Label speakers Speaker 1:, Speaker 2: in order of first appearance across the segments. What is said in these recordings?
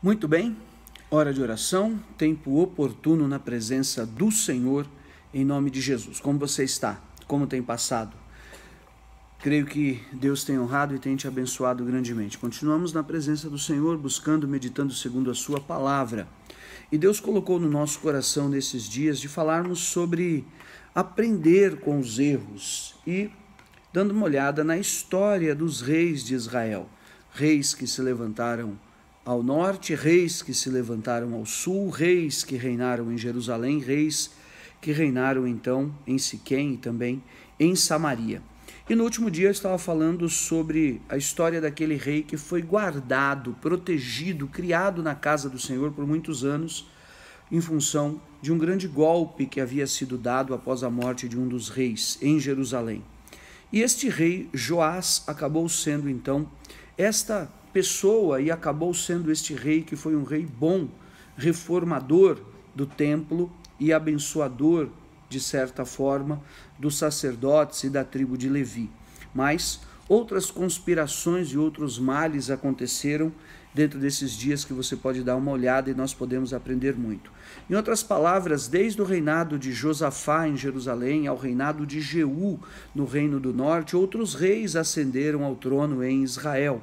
Speaker 1: Muito bem, hora de oração, tempo oportuno na presença do Senhor, em nome de Jesus. Como você está? Como tem passado? Creio que Deus tem honrado e tem te abençoado grandemente. Continuamos na presença do Senhor, buscando, meditando segundo a sua palavra. E Deus colocou no nosso coração nesses dias de falarmos sobre aprender com os erros e dando uma olhada na história dos reis de Israel. Reis que se levantaram ao norte, reis que se levantaram ao sul, reis que reinaram em Jerusalém, reis que reinaram então em Siquém e também em Samaria. E no último dia eu estava falando sobre a história daquele rei que foi guardado, protegido, criado na casa do Senhor por muitos anos, em função de um grande golpe que havia sido dado após a morte de um dos reis em Jerusalém. E este rei, Joás, acabou sendo então esta pessoa e acabou sendo este rei que foi um rei bom, reformador do templo e abençoador, de certa forma, dos sacerdotes e da tribo de Levi. Mas outras conspirações e outros males aconteceram dentro desses dias que você pode dar uma olhada e nós podemos aprender muito. Em outras palavras, desde o reinado de Josafá em Jerusalém ao reinado de Jeú no reino do norte, outros reis ascenderam ao trono em Israel.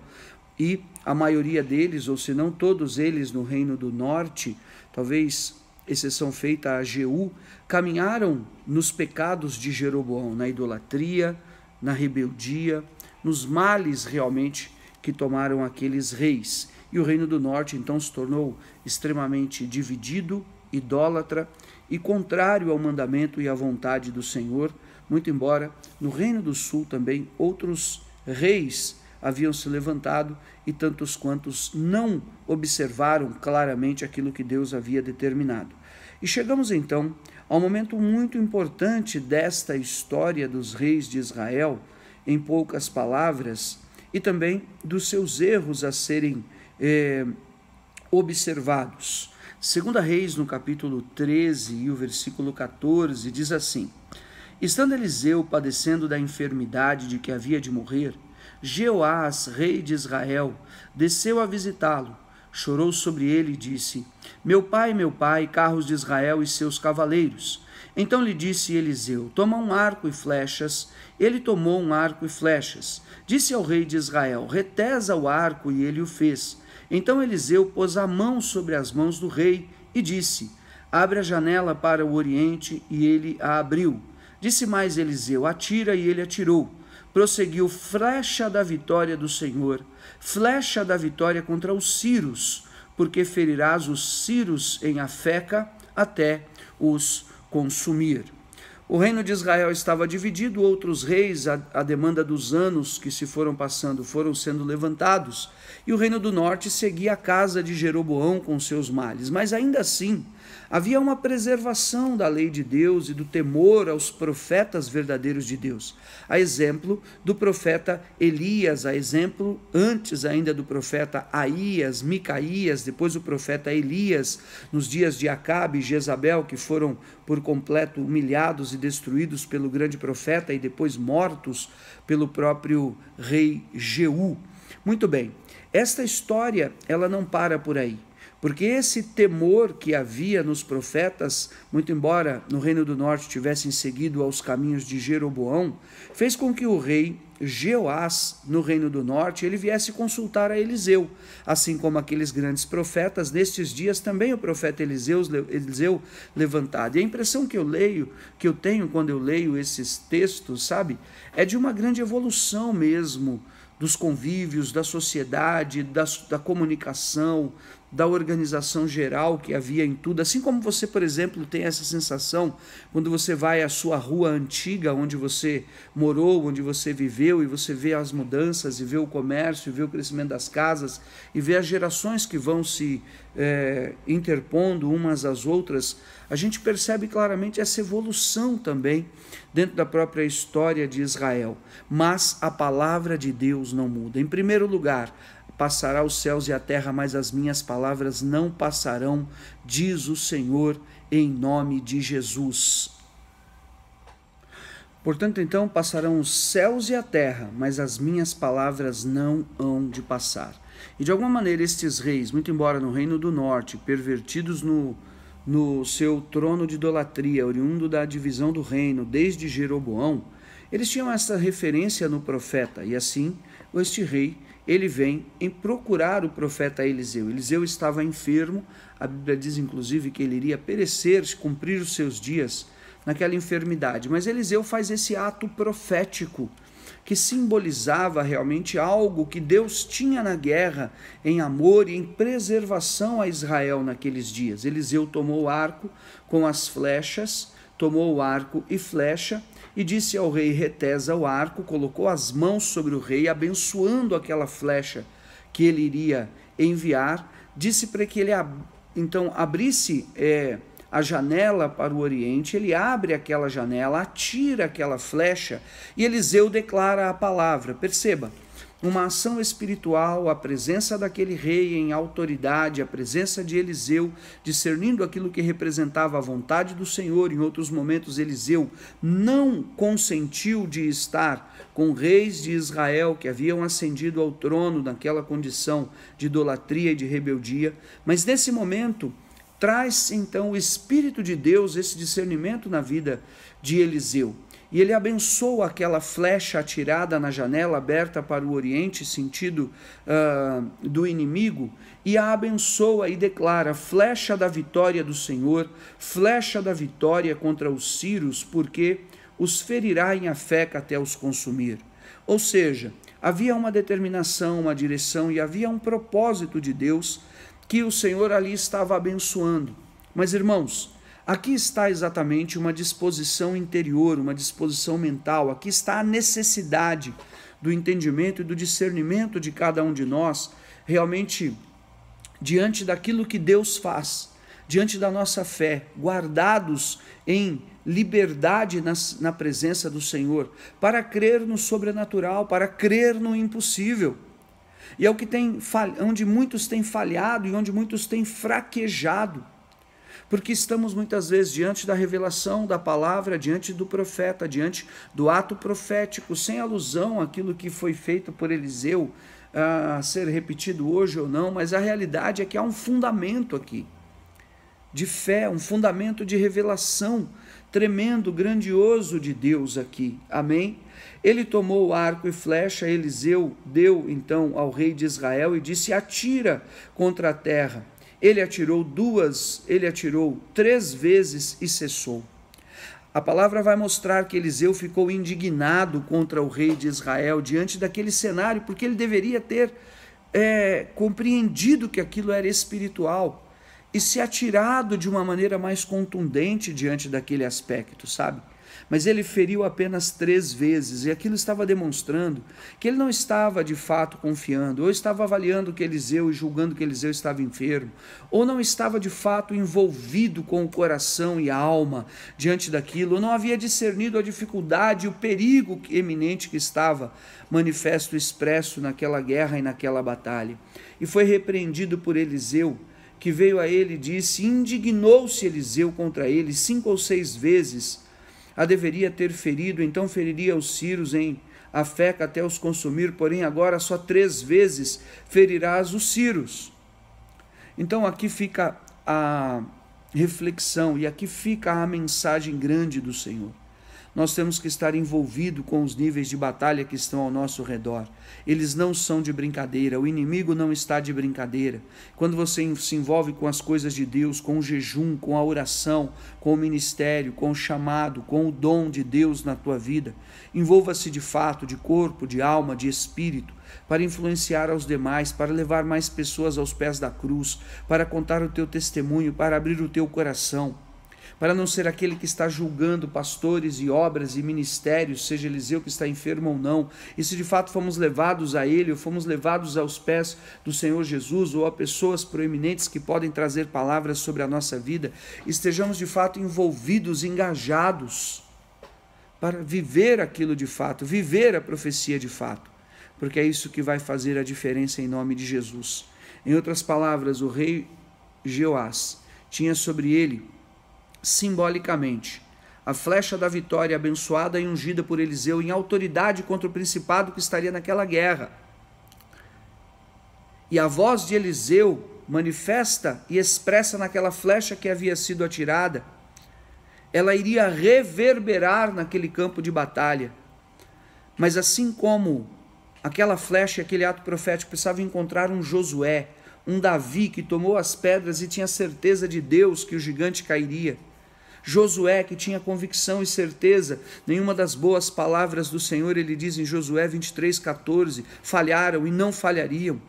Speaker 1: E a maioria deles, ou se não todos eles no reino do norte, talvez exceção feita a Jeú, caminharam nos pecados de Jeroboão, na idolatria, na rebeldia, nos males realmente que tomaram aqueles reis. E o reino do norte então se tornou extremamente dividido, idólatra e contrário ao mandamento e à vontade do Senhor, muito embora no reino do sul também outros reis haviam se levantado e tantos quantos não observaram claramente aquilo que Deus havia determinado. E chegamos então ao momento muito importante desta história dos reis de Israel, em poucas palavras, e também dos seus erros a serem observados. 2 Reis, no capítulo 13 e o versículo 14, diz assim: Estando Eliseu padecendo da enfermidade de que havia de morrer, Jeoás, rei de Israel, desceu a visitá-lo, chorou sobre ele e disse: meu pai, carros de Israel e seus cavaleiros. Então lhe disse Eliseu: toma um arco e flechas. Ele tomou um arco e flechas. Disse ao rei de Israel: retesa o arco, e ele o fez. Então Eliseu pôs a mão sobre as mãos do rei e disse: abre a janela para o oriente, e ele a abriu. Disse mais Eliseu: atira, e ele atirou. Prosseguiu: flecha da vitória do Senhor, flecha da vitória contra os sírios, porque ferirás os sírios em Afeca até os consumir. O reino de Israel estava dividido, outros reis, a demanda dos anos que se foram passando, foram sendo levantados, e o reino do norte seguia a casa de Jeroboão com seus males, mas ainda assim havia uma preservação da lei de Deus e do temor aos profetas verdadeiros de Deus, a exemplo do profeta Elias, a exemplo antes ainda do profeta Aías, Micaías, depois o profeta Elias, nos dias de Acabe e Jezabel, que foram por completo humilhados e destruídos pelo grande profeta e depois mortos pelo próprio rei Jeú. Muito bem, esta história ela não para por aí. Porque esse temor que havia nos profetas, muito embora no reino do norte tivessem seguido aos caminhos de Jeroboão, fez com que o rei Jeoás, no reino do norte, ele viesse consultar a Eliseu, assim como aqueles grandes profetas, nestes dias também o profeta Eliseu levantado. E a impressão que eu tenho quando eu leio esses textos, sabe, é de uma grande evolução mesmo, dos convívios, da sociedade, da comunicação, da organização geral que havia em tudo. Assim como você, por exemplo, tem essa sensação quando você vai à sua rua antiga, onde você morou, onde você viveu, e você vê as mudanças, e vê o comércio, e vê o crescimento das casas, e vê as gerações que vão se interpondo umas às outras, a gente percebe claramente essa evolução também dentro da própria história de Israel. Mas a palavra de Deus não muda. Em primeiro lugar, passará os céus e a terra, mas as minhas palavras não passarão, diz o Senhor, em nome de Jesus. Portanto, então, passarão os céus e a terra, mas as minhas palavras não hão de passar. E de alguma maneira estes reis, muito embora no reino do norte, pervertidos no seu trono de idolatria, oriundo da divisão do reino desde Jeroboão, eles tinham essa referência no profeta, e assim, este rei, ele vem em procurar o profeta Eliseu. Eliseu estava enfermo, a Bíblia diz inclusive que ele iria perecer, cumprir os seus dias naquela enfermidade, mas Eliseu faz esse ato profético, que simbolizava realmente algo que Deus tinha na guerra, em amor e em preservação a Israel naqueles dias. Eliseu tomou o arco com as flechas, tomou o arco e flecha, e disse ao rei: retesa o arco, colocou as mãos sobre o rei, abençoando aquela flecha que ele iria enviar, disse para que ele então abrisse a janela para o oriente. Ele abre aquela janela, atira aquela flecha e Eliseu declara a palavra. Perceba, uma ação espiritual, a presença daquele rei em autoridade, a presença de Eliseu, discernindo aquilo que representava a vontade do Senhor. Em outros momentos, Eliseu não consentiu de estar com reis de Israel que haviam ascendido ao trono naquela condição de idolatria e de rebeldia, mas nesse momento traz então o Espírito de Deus, esse discernimento na vida de Eliseu. E ele abençoa aquela flecha atirada na janela aberta para o oriente, sentido do inimigo, e a abençoa e declara: flecha da vitória do Senhor, flecha da vitória contra os sírios, porque os ferirá em Afeca até os consumir. Ou seja, havia uma determinação, uma direção e havia um propósito de Deus que o Senhor ali estava abençoando. Mas, irmãos, aqui está exatamente uma disposição interior, uma disposição mental, aqui está a necessidade do entendimento e do discernimento de cada um de nós, realmente, diante daquilo que Deus faz, diante da nossa fé, guardados em liberdade na presença do Senhor, para crer no sobrenatural, para crer no impossível. E é o que onde muitos têm falhado e onde muitos têm fraquejado, porque estamos muitas vezes diante da revelação da palavra, diante do profeta, diante do ato profético, sem alusão àquilo que foi feito por Eliseu, a ser repetido hoje ou não, mas a realidade é que há um fundamento aqui de fé, um fundamento de revelação tremendo, grandioso de Deus aqui, amém? Ele tomou o arco e flecha, Eliseu deu então ao rei de Israel e disse: atira contra a terra. Ele atirou 3 vezes e cessou. A palavra vai mostrar que Eliseu ficou indignado contra o rei de Israel diante daquele cenário, porque ele deveria ter compreendido que aquilo era espiritual e se atirado de uma maneira mais contundente diante daquele aspecto, sabe? Mas ele feriu apenas 3 vezes, e aquilo estava demonstrando que ele não estava de fato confiando, ou estava avaliando que Eliseu e julgando que Eliseu estava enfermo, ou não estava de fato envolvido com o coração e a alma diante daquilo, ou não havia discernido a dificuldade e o perigo eminente que estava manifesto, expresso naquela guerra e naquela batalha. E foi repreendido por Eliseu, que veio a ele e disse: indignou-se Eliseu contra ele 5 ou 6 vezes, a deveria ter ferido, então feriria os sírios em Afeca até os consumir, porém agora só 3 vezes ferirás os sírios. Então aqui fica a reflexão e aqui fica a mensagem grande do Senhor. Nós temos que estar envolvidos com os níveis de batalha que estão ao nosso redor. Eles não são de brincadeira, o inimigo não está de brincadeira. Quando você se envolve com as coisas de Deus, com o jejum, com a oração, com o ministério, com o chamado, com o dom de Deus na tua vida, envolva-se de fato, de corpo, de alma, de espírito, para influenciar aos demais, para levar mais pessoas aos pés da cruz, para contar o teu testemunho, para abrir o teu coração, para não ser aquele que está julgando pastores e obras e ministérios, seja Eliseu que está enfermo ou não, e se de fato fomos levados a ele, ou fomos levados aos pés do Senhor Jesus, ou a pessoas proeminentes que podem trazer palavras sobre a nossa vida, estejamos de fato envolvidos, engajados, para viver aquilo de fato, viver a profecia de fato, porque é isso que vai fazer a diferença em nome de Jesus. Em outras palavras, o rei Jeoás tinha sobre ele, simbolicamente, a flecha da vitória abençoada e ungida por Eliseu em autoridade contra o principado que estaria naquela guerra. E a voz de Eliseu manifesta e expressa naquela flecha que havia sido atirada, ela iria reverberar naquele campo de batalha. Mas assim como aquela flecha e aquele ato profético precisavam encontrar um Josué, um Davi que tomou as pedras e tinha certeza de Deus que o gigante cairia. Josué que tinha convicção e certeza, nenhuma das boas palavras do Senhor, ele diz em Josué 23:14, falharam e não falhariam.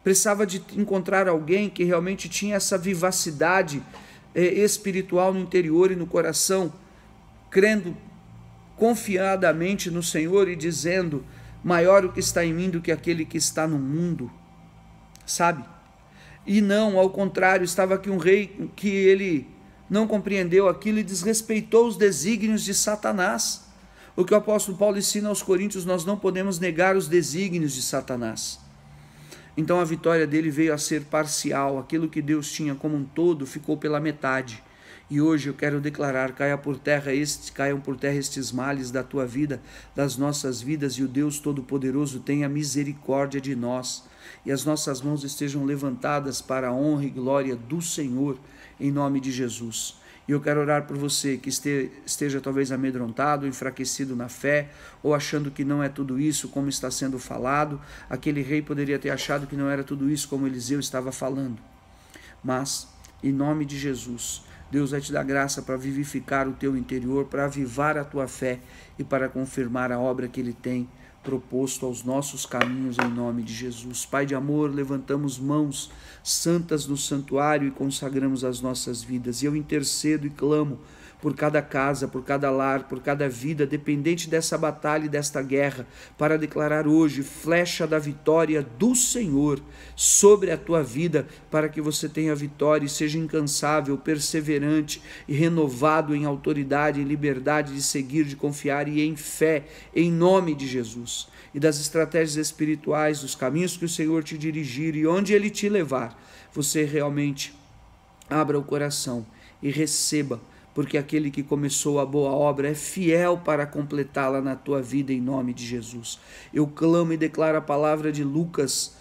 Speaker 1: Precisava de encontrar alguém que realmente tinha essa vivacidade espiritual no interior e no coração, crendo confiadamente no Senhor e dizendo, maior o que está em mim do que aquele que está no mundo, sabe? E não, ao contrário, estava aqui um rei que ele não compreendeu aquilo e desrespeitou os desígnios de Satanás. O que o apóstolo Paulo ensina aos coríntios, nós não podemos negar os desígnios de Satanás. Então a vitória dele veio a ser parcial, aquilo que Deus tinha como um todo ficou pela metade. E hoje eu quero declarar, caiam por terra estes males da tua vida, das nossas vidas, e o Deus Todo-Poderoso tenha misericórdia de nós, e as nossas mãos estejam levantadas para a honra e glória do Senhor, em nome de Jesus. E eu quero orar por você que esteja talvez amedrontado, enfraquecido na fé, ou achando que não é tudo isso como está sendo falado. Aquele rei poderia ter achado que não era tudo isso como Eliseu estava falando. Mas, em nome de Jesus, Deus vai te dar graça para vivificar o teu interior, para avivar a tua fé e para confirmar a obra que Ele tem proposto aos nossos caminhos em nome de Jesus. Pai de amor, levantamos mãos santas no santuário e consagramos as nossas vidas. E eu intercedo e clamo por cada casa, por cada lar, por cada vida, dependente dessa batalha e desta guerra, para declarar hoje flecha da vitória do Senhor sobre a tua vida, para que você tenha vitória e seja incansável, perseverante e renovado em autoridade, em liberdade de seguir, de confiar e em fé, em nome de Jesus. E das estratégias espirituais, dos caminhos que o Senhor te dirigir e onde Ele te levar, você realmente abra o coração e receba, porque aquele que começou a boa obra é fiel para completá-la na tua vida, em nome de Jesus. Eu clamo e declaro a palavra de Lucas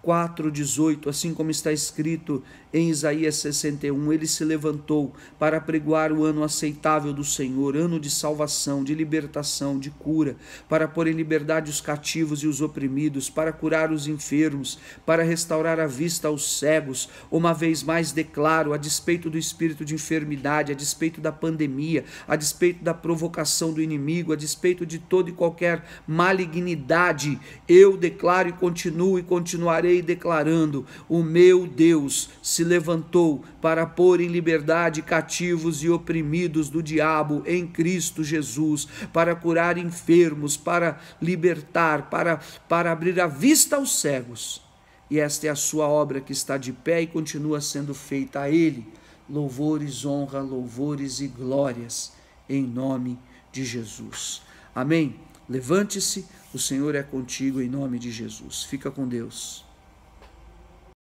Speaker 1: 4:18, assim como está escrito em Isaías 61, ele se levantou para pregoar o ano aceitável do Senhor, ano de salvação, de libertação, de cura, para pôr em liberdade os cativos e os oprimidos, para curar os enfermos, para restaurar a vista aos cegos. Uma vez mais declaro, a despeito do espírito de enfermidade, a despeito da pandemia, a despeito da provocação do inimigo, a despeito de toda e qualquer malignidade, eu declaro e continuo e continuarei declarando, o meu Deus se levantou para pôr em liberdade cativos e oprimidos do diabo em Cristo Jesus, para curar enfermos, para libertar, para abrir a vista aos cegos. E esta é a sua obra que está de pé e continua sendo feita a Ele. Louvores, honra, louvores e glórias em nome de Jesus. Amém? Levante-se, o Senhor é contigo em nome de Jesus. Fica com Deus.